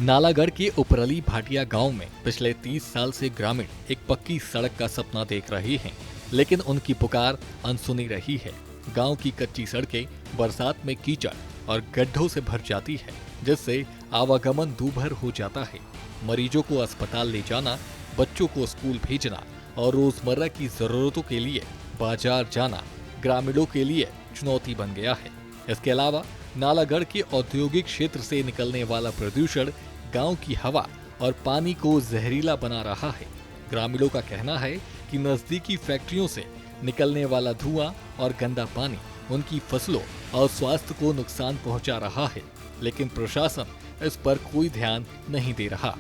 नालागढ़ के उपरली भाटिया गांव में पिछले 30 साल से ग्रामीण एक पक्की सड़क का सपना देख रहे हैं, लेकिन उनकी पुकार अनसुनी रही है। गांव की कच्ची सड़कें बरसात में कीचड़ और गड्ढों से भर जाती है, जिससे आवागमन दूभर हो जाता है। मरीजों को अस्पताल ले जाना, बच्चों को स्कूल भेजना और रोजमर्रा की जरूरतों के लिए बाजार जाना ग्रामीणों के लिए चुनौती बन गया है। इसके अलावा नालागढ़ के औद्योगिक क्षेत्र से निकलने वाला प्रदूषण गांव की हवा और पानी को जहरीला बना रहा है। ग्रामीणों का कहना है कि नजदीकी फैक्ट्रियों से निकलने वाला धुआं और गंदा पानी उनकी फसलों और स्वास्थ्य को नुकसान पहुंचा रहा है, लेकिन प्रशासन इस पर कोई ध्यान नहीं दे रहा।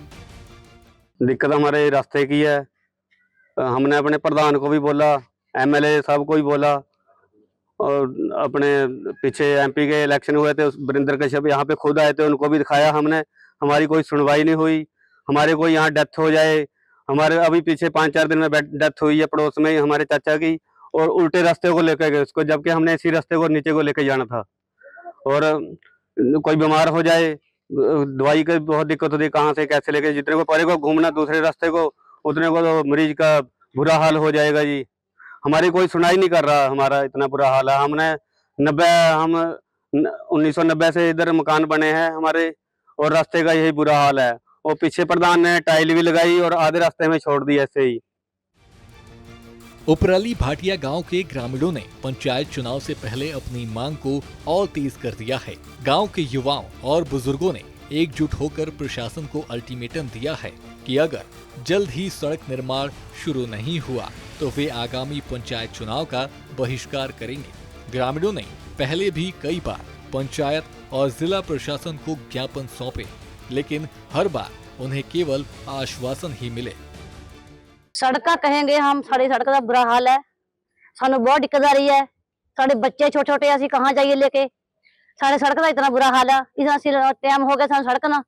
दिक्कत हमारे रास्ते की है। हमने अपने प्रधान को भी बोला, एमएलए साहब को भी बोला, और अपने पीछे एमपी के इलेक्शन हुए थे, वीरेंद्र कश्यप यहाँ पे खुद आए थे, उनको भी दिखाया हमने। हमारी कोई सुनवाई नहीं हुई। हमारे कोई यहाँ डेथ हो जाए, हमारे अभी पीछे 5-4 दिन में डेथ हुई है पड़ोस में ही हमारे चाचा की, और उल्टे रास्ते को लेकर गए उसको, जबकि हमने इसी रास्ते को नीचे को लेकर जाना था। और कोई बीमार हो जाए, दवाई की बहुत दिक्कत होती है, कहाँ से कैसे लेके, जितने को परे को घूमना दूसरे रास्ते को, उतने को तो मरीज का बुरा हाल हो जाएगा जी। हमारी कोई सुनाई नहीं कर रहा, हमारा इतना बुरा हाल है। हम 1990 से इधर मकान बने हैं हमारे, और रास्ते का यही बुरा हाल है। और पीछे प्रधान ने टाइल भी लगाई और आधे रास्ते में छोड़ दी ऐसे ही। उपरली भाटिया गांव के ग्रामीणों ने पंचायत चुनाव से पहले अपनी मांग को और तेज कर दिया है। गांव के युवाओं और बुजुर्गों ने एकजुट होकर प्रशासन को अल्टीमेटम दिया है कि अगर जल्द ही सड़क निर्माण शुरू नहीं हुआ तो वे आगामी पंचायत चुनाव का बहिष्कार करेंगे। ग्रामीणों ने पहले भी कई बार पंचायत और जिला प्रशासन को ज्ञापन सौंपे, लेकिन हर बार उन्हें केवल आश्वासन ही मिले। सड़का कहेंगे हम, साड़ी सड़क का बुरा हाल है, सानू बहुत दिक्कत आ रही है। साढ़े बच्चे छोटे छोटे, असि कहाँ जाइए लेके, साढ़े सड़क का इतना बुरा हाल है। इस टाइम हो गया सानू सड़क ना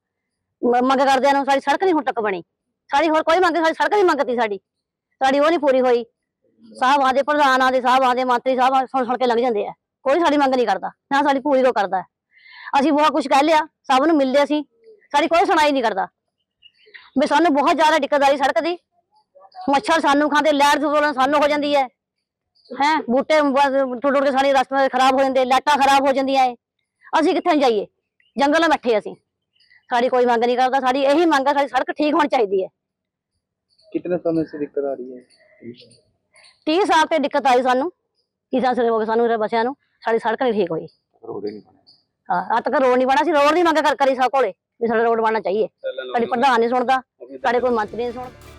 मंग करदे नु, साड़ी सड़क नहीं हुण तक बनी। साड़ी होर कोई मंग, साड़ी सड़क नहीं मंगती, साड़ी वो नहीं पूरी हुई। साहब आदे प्रधान आदे, साहब आदे मंत्री साहब सुन के लग जाते हैं, कोई साड़ी मंग नहीं करता, ना साड़ी पूरी को करता है। असी बहुत कुछ कह लिया, सब नूं मिलदे असी, साड़ी कोई सुनाई नहीं करता। भी सानू बहुत ज्यादा दिक्कत आ रही सड़क दी। मच्छर सानू खाते, लैट सानू हो जाती है, बूटे टुट के सारे रास्ते खराब हो जाते, लाइटां खराब हो जाती है। असी कित्थे जाइए, जंगल में बैठे असी। साड़ी कोई मंग नहीं करता, साड़ी यही मंग है, साड़ी सड़क ठीक होनी चाहिए है। कितने समय से दिक्कत आ रही है? 30 साल से दिक्कत आई सानू, 30 साल से हो गए सानू बसिया नूं, साड़ी सड़क नहीं ठीक हुई। हाँ, तक रोड नहीं बना, रोड नहीं मंग करी सब कोले भी साडा रोड बनना चाहिए। साडी प्रधान नहीं सुनता, साडे कोई मंत्री नहीं सुनता।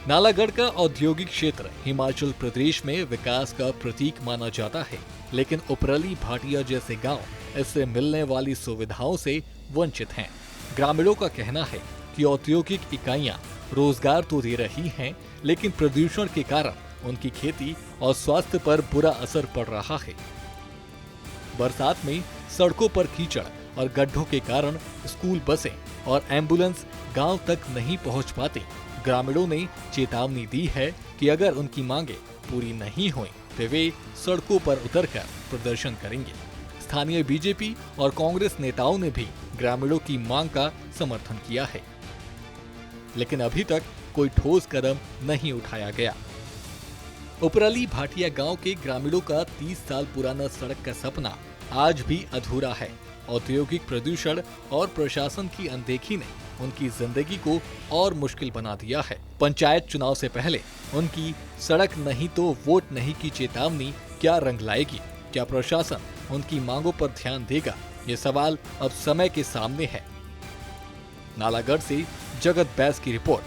नालागढ़ का औद्योगिक क्षेत्र हिमाचल प्रदेश में विकास का प्रतीक माना जाता है, लेकिन उपरली भाटिया जैसे गांव इससे मिलने वाली सुविधाओं से वंचित हैं। ग्रामीणों का कहना है कि औद्योगिक इकाइयां रोजगार तो दे रही हैं, लेकिन प्रदूषण के कारण उनकी खेती और स्वास्थ्य पर बुरा असर पड़ रहा है। बरसात में सड़कों पर कीचड़ और गड्ढों के कारण स्कूल बसें और एम्बुलेंस गांव तक नहीं पहुंच पाती। ग्रामीणों ने चेतावनी दी है कि अगर उनकी मांगे पूरी नहीं हुई तो वे सड़कों पर उतरकर प्रदर्शन करेंगे। स्थानीय बीजेपी और कांग्रेस नेताओं ने भी ग्रामीणों की मांग का समर्थन किया है, लेकिन अभी तक कोई ठोस कदम नहीं उठाया गया। उपरली भाटिया गांव के ग्रामीणों का 30 साल पुराना सड़क का सपना आज भी अधूरा है। औद्योगिक प्रदूषण और प्रशासन की अनदेखी ने उनकी जिंदगी को और मुश्किल बना दिया है। पंचायत चुनाव से पहले उनकी सड़क नहीं तो वोट नहीं की चेतावनी क्या रंग लाएगी? क्या प्रशासन उनकी मांगों पर ध्यान देगा? ये सवाल अब समय के सामने है। नालागढ़ से जगत बैस की रिपोर्ट।